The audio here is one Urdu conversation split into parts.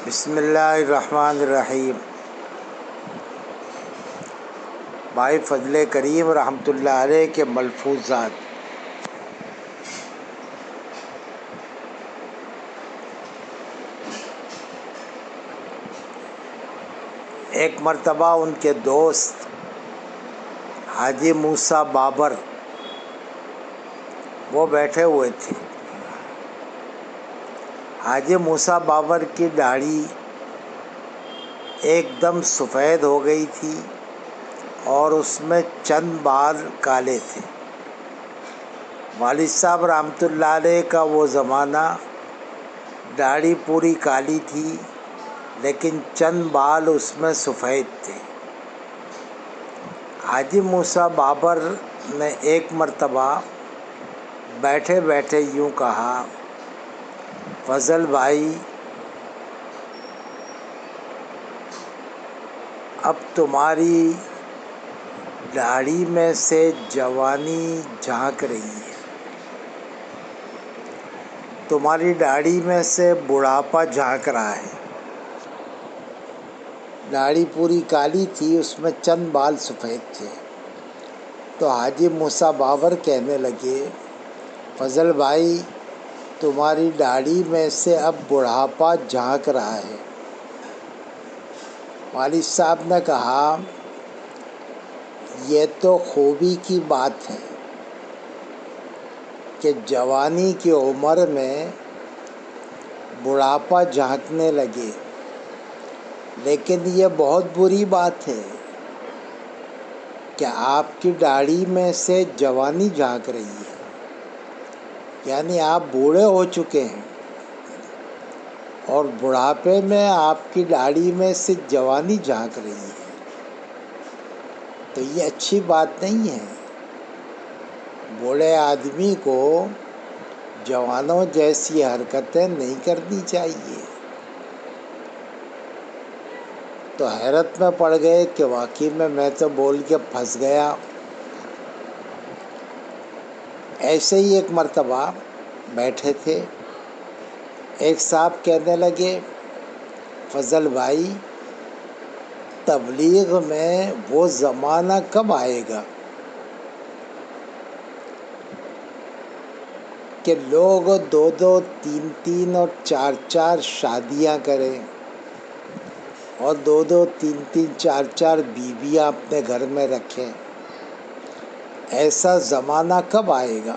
بسم اللہ الرحمن الرحیم۔ بھائی فضل کریم رحمۃ اللہ علیہ کے ملفوظات۔ ایک مرتبہ ان کے دوست حاجی موسیٰ بابر وہ بیٹھے ہوئے تھے۔ حاجی موسیٰ بابر کی داڑھی ایک دم سفید ہو گئی تھی اور اس میں چند بال کالے تھے۔ والد صاحب رحمۃ اللہ علیہ کا وہ زمانہ، داڑھی پوری کالی تھی لیکن چند بال اس میں سفید تھے۔ حاجی موسیٰ بابر نے ایک مرتبہ بیٹھے بیٹھے یوں کہا، فضل بھائی، اب تمہاری داڑھی میں سے جوانی جھانک رہی ہے، تمہاری داڑھی میں سے بڑھاپا جھانک رہا ہے۔ داڑھی پوری کالی تھی، اس میں چند بال سفید تھے۔ تو حاجی موسیٰ بابر کہنے لگے، فضل بھائی، تمہاری داڑھی میں سے اب بڑھاپا جھانک رہا ہے۔ والد صاحب نے کہا، یہ تو خوبی کی بات ہے کہ جوانی کی عمر میں بڑھاپا جھانکنے لگے، لیکن یہ بہت بری بات ہے کہ آپ کی داڑھی میں سے جوانی جھانک رہی ہے، یعنی آپ بوڑھے ہو چکے ہیں اور بڑھاپے میں آپ کی داڑھی میں سے جوانی جھانک رہی ہے، تو یہ اچھی بات نہیں ہے۔ بوڑھے آدمی کو جوانوں جیسی حرکتیں نہیں کرنی چاہیے۔ تو حیرت میں پڑ گئے کہ واقعی میں تو بول کے پھنس گیا۔ ایسے ہی ایک مرتبہ بیٹھے تھے، ایک صاحب کہنے لگے، فضل بھائی، تبلیغ میں وہ زمانہ کب آئے گا کہ لوگ 2 3 اور 4 شادیاں کریں اور 2 3 4 بیویاں اپنے گھر میں رکھیں؟ ایسا زمانہ کب آئے گا؟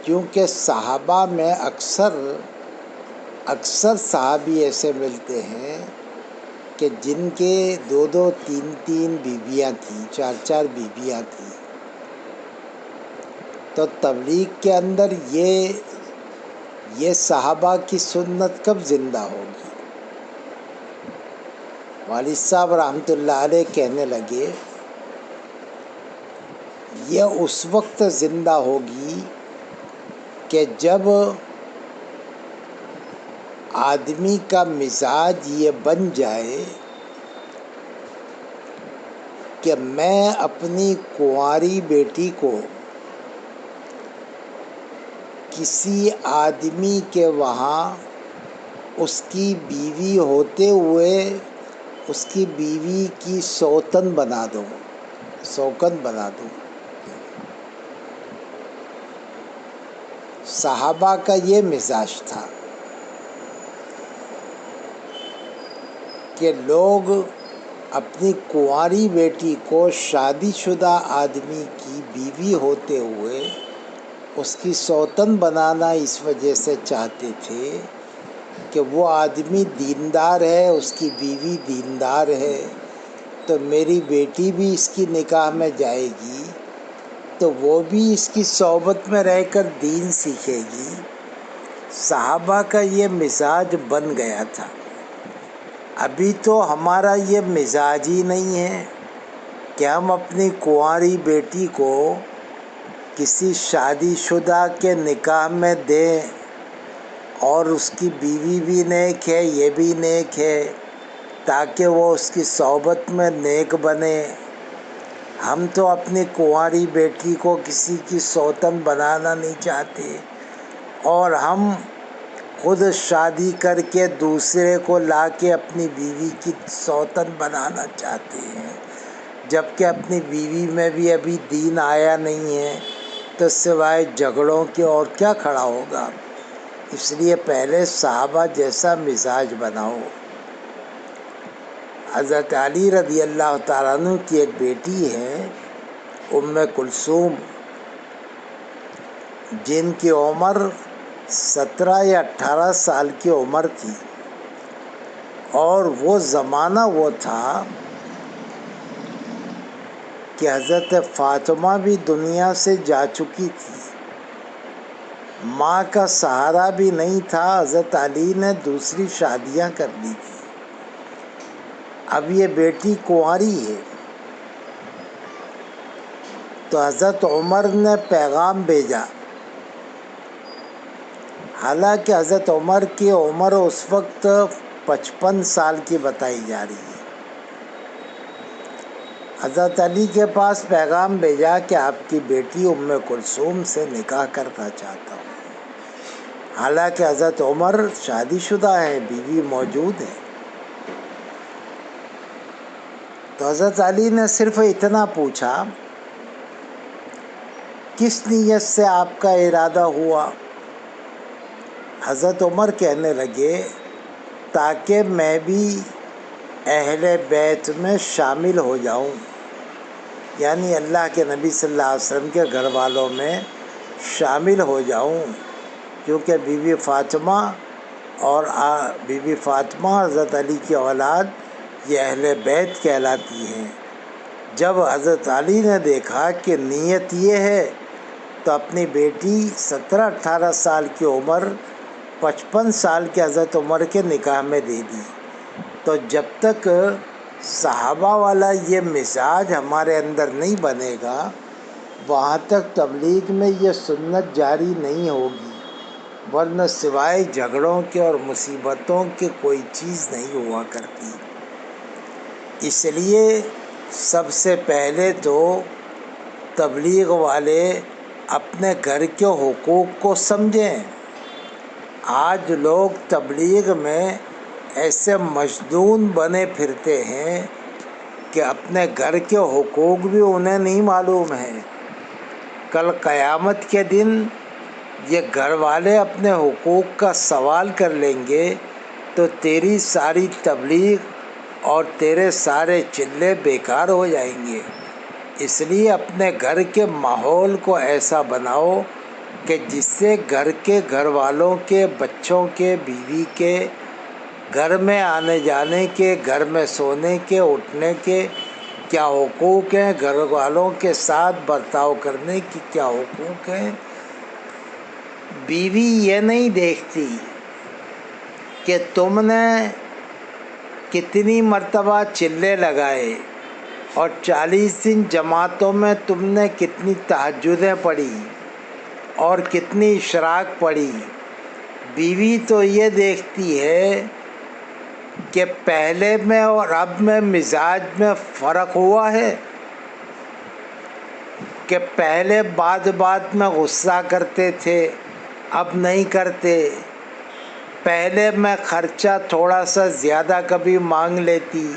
کیونکہ صحابہ میں اکثر صحابی ایسے ملتے ہیں کہ جن کے 2 3 بیویاں تھیں، 4 بیویاں تھیں۔ تو تبلیغ کے اندر یہ صحابہ کی سنت کب زندہ ہوگی؟ والد صاحب رحمۃ اللہ علیہ کہنے لگے، یہ اس وقت زندہ ہوگی کہ جب آدمی کا مزاج یہ بن جائے کہ میں اپنی کنواری بیٹی کو کسی آدمی کے وہاں اس کی بیوی ہوتے ہوئے اس کی بیوی کی سوکن بنا دوں۔ صحابہ کا یہ مزاج تھا کہ لوگ اپنی کنواری بیٹی کو شادی شدہ آدمی کی بیوی ہوتے ہوئے اس کی سوتن بنانا اس وجہ سے چاہتے تھے کہ وہ آدمی دیندار ہے، اس کی بیوی دیندار ہے، تو میری بیٹی بھی اس کی نکاح میں جائے گی تو وہ بھی اس کی صحبت میں رہ کر دین سیکھے گی۔ صحابہ کا یہ مزاج بن گیا تھا۔ ابھی تو ہمارا یہ مزاج ہی نہیں ہے کہ ہم اپنی کنواری بیٹی کو کسی شادی شدہ کے نکاح میں دیں اور اس کی بیوی بھی نیک ہے، یہ بھی نیک ہے، تاکہ وہ اس کی صحبت میں نیک بنے۔ ہم تو اپنی کنواری بیٹی کو کسی کی سوتن بنانا نہیں چاہتے، اور ہم خود شادی کر کے دوسرے کو لا کے اپنی بیوی کی سوتن بنانا چاہتے ہیں، جبکہ اپنی بیوی میں بھی ابھی دین آیا نہیں ہے، تو سوائے جھگڑوں کے اور کیا کھڑا ہوگا؟ اس لیے پہلے صحابہ جیسا مزاج بناؤ۔ حضرت علی رضی اللہ تعالیٰ عنہ کی ایک بیٹی ہے ام کلثوم، جن کی عمر 17 یا 18 سال کی عمر تھی، اور وہ زمانہ وہ تھا کہ حضرت فاطمہ بھی دنیا سے جا چکی تھی، ماں کا سہارا بھی نہیں تھا، حضرت علی نے دوسری شادیاں کر لی تھی، اب یہ بیٹی کنواری ہے۔ تو حضرت عمر نے پیغام بھیجا، حالانکہ حضرت عمر کی عمر اس وقت 55 سال کی بتائی جا رہی ہے۔ حضرت علی کے پاس پیغام بھیجا کہ آپ کی بیٹی ام کلثوم سے نکاح کرنا چاہتا ہوں، حالانکہ حضرت عمر شادی شدہ ہیں، بیوی موجود ہے۔ تو حضرت علی نے صرف اتنا پوچھا، کس نیت سے آپ کا ارادہ ہوا؟ حضرت عمر کہنے لگے، تاکہ میں بھی اہل بیت میں شامل ہو جاؤں، یعنی اللہ کے نبی صلی اللہ علیہ وسلم کے گھر والوں میں شامل ہو جاؤں، کیونکہ بی بی فاطمہ اور حضرت علی کی اولاد یہ اہل بیت کہلاتی ہیں۔ جب حضرت علی نے دیکھا کہ نیت یہ ہے، تو اپنی بیٹی 17-18 سال کی عمر 55 سال کے حضرت عمر کے نکاح میں دے دی۔ تو جب تک صحابہ والا یہ مزاج ہمارے اندر نہیں بنے گا، وہاں تک تبلیغ میں یہ سنت جاری نہیں ہوگی، ورنہ سوائے جھگڑوں کے اور مصیبتوں کے کوئی چیز نہیں ہوا کرتی۔ اس لیے سب سے پہلے تو تبلیغ والے اپنے گھر کے حقوق کو سمجھیں۔ آج لوگ تبلیغ میں ایسے مجنون بنے پھرتے ہیں کہ اپنے گھر کے حقوق بھی انہیں نہیں معلوم ہیں۔ کل قیامت کے دن یہ گھر والے اپنے حقوق کا سوال کر لیں گے تو تیری ساری تبلیغ اور تیرے سارے چلے بیکار ہو جائیں گے۔ اس لیے اپنے گھر کے ماحول کو ایسا بناؤ کہ جس سے گھر کے گھر والوں کے، بچوں کے، بیوی کے، گھر میں آنے جانے کے، گھر میں سونے کے، اٹھنے کے کیا حقوق ہیں، گھر والوں کے ساتھ برتاؤ کرنے کی کیا حقوق ہیں۔ بیوی یہ نہیں دیکھتی کہ تم نے کتنی مرتبہ چلے لگائے اور 40 دن جماعتوں میں تم نے کتنی تہجدیں پڑھی اور کتنی اشراق پڑھی۔ بیوی تو یہ دیکھتی ہے کہ پہلے میں اور اب میں مزاج میں فرق ہوا ہے، کہ پہلے بات بات میں غصہ کرتے تھے، اب نہیں کرتے، پہلے میں خرچہ تھوڑا سا زیادہ کبھی مانگ لیتی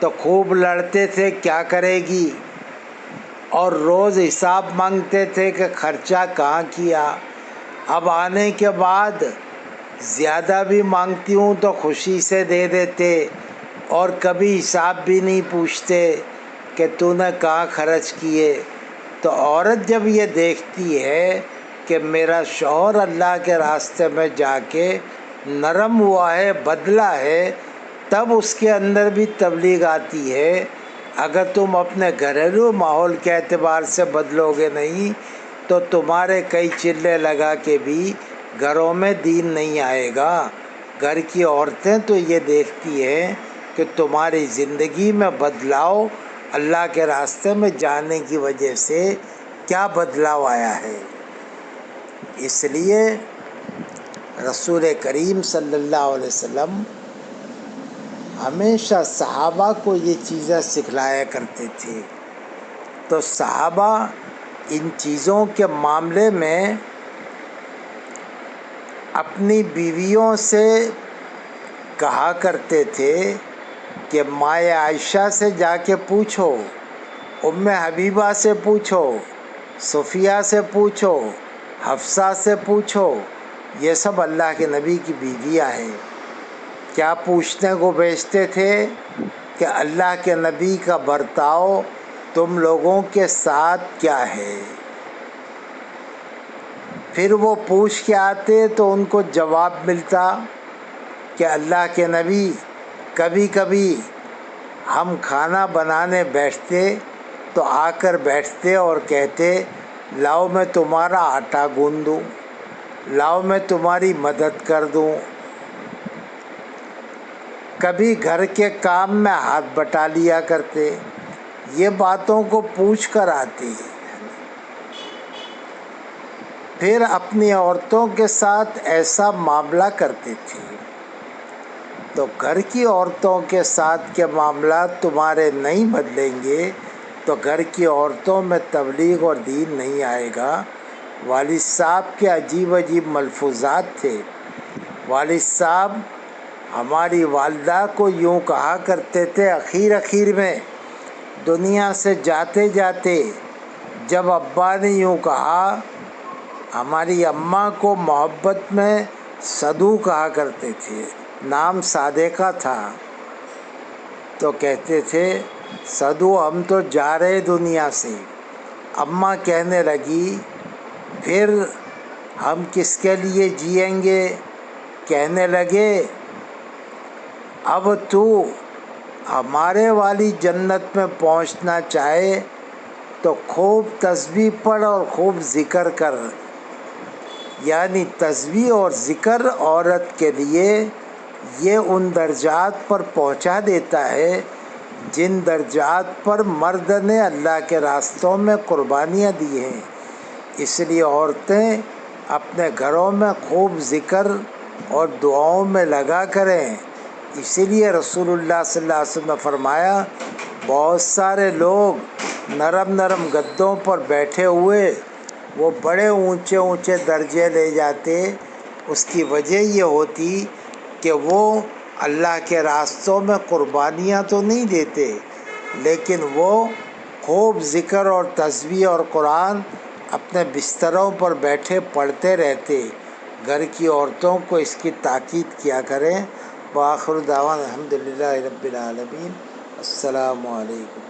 تو خوب لڑتے تھے کیا کرے گی، اور روز حساب مانگتے تھے کہ خرچہ کہاں کیا۔ اب آنے کے بعد زیادہ بھی مانگتی ہوں تو خوشی سے دے دیتے، اور کبھی حساب بھی نہیں پوچھتے کہ تو نے کہاں خرچ کیے۔ تو عورت جب یہ دیکھتی ہے کہ میرا شوہر اللہ کے راستے میں جا کے نرم ہوا ہے، بدلا ہے، تب اس کے اندر بھی تبلیغ آتی ہے۔ اگر تم اپنے گھریلو ماحول کے اعتبار سے بدلو گے نہیں تو تمہارے کئی چلے لگا کے بھی گھروں میں دین نہیں آئے گا۔ گھر کی عورتیں تو یہ دیکھتی ہیں کہ تمہاری زندگی میں بدلاؤ، اللہ کے راستے میں جانے کی وجہ سے کیا بدلاؤ آیا ہے۔ اس لیے رسول کریم صلی اللہ علیہ وسلم ہمیشہ صحابہ کو یہ چیزیں سکھلایا کرتے تھے۔ تو صحابہ ان چیزوں کے معاملے میں اپنی بیویوں سے کہا کرتے تھے کہ مائے عائشہ سے جا کے پوچھو، ام حبیبہ سے پوچھو، صفیہ سے پوچھو، حفصہ سے پوچھو، یہ سب اللہ کے نبی کی بیویاں ہیں۔ کیا پوچھنے کو بھیجتے تھے کہ اللہ کے نبی کا برتاؤ تم لوگوں کے ساتھ کیا ہے؟ پھر وہ پوچھ کے آتے تو ان کو جواب ملتا کہ اللہ کے نبی کبھی کبھی ہم کھانا بنانے بیٹھتے تو آ کر بیٹھتے اور کہتے لاؤ میں تمہارا آٹا گوندھ دوں، لاؤ میں تمہاری مدد کر دوں۔ کبھی گھر کے کام میں ہاتھ بٹا لیا کرتے، یہ باتوں کو پوچھ کر آتی۔ پھر اپنی عورتوں کے ساتھ ایسا معاملہ کرتے تھے تو گھر کی عورتوں کے ساتھ کے معاملات تمہارے نہیں بدلیں گے تو گھر کی عورتوں میں تبلیغ اور دین نہیں آئے گا۔ والد صاحب کے عجیب عجیب ملفوظات تھے۔ والد صاحب ہماری والدہ کو یوں کہا کرتے تھے، اخیر میں دنیا سے جاتے جاتے جب ابا نے یوں کہا، ہماری اماں کو محبت میں سدو کہا کرتے تھے، نام صادقہ تھا، تو کہتے تھے سدو ہم تو جا رہے دنیا سے۔ اماں کہنے لگی پھر ہم کس کے لیے جئیں گے؟ کہنے لگے اب تو ہمارے والی جنت میں پہنچنا چاہے تو خوب تسبیح پڑھ اور خوب ذکر کر۔ یعنی تسبیح اور ذکر عورت کے لیے یہ ان درجات پر پہنچا دیتا ہے جن درجات پر مرد نے اللہ کے راستوں میں قربانیاں دی ہیں۔ اس لیے عورتیں اپنے گھروں میں خوب ذکر اور دعاؤں میں لگا کریں۔ اسی لیے رسول اللہ صلی اللہ علیہ وسلم نے فرمایا بہت سارے لوگ نرم گدوں پر بیٹھے ہوئے وہ بڑے اونچے درجے لے جاتے، اس کی وجہ یہ ہوتی کہ وہ اللہ کے راستوں میں قربانیاں تو نہیں دیتے لیکن وہ خوب ذکر اور تسبیح اور قرآن اپنے بستروں پر بیٹھے پڑھتے رہتے۔ گھر کی عورتوں کو اس کی تاکید کیا کریں۔ وآخر دعوانا الحمدللہ رب العالمین۔ السلام علیکم۔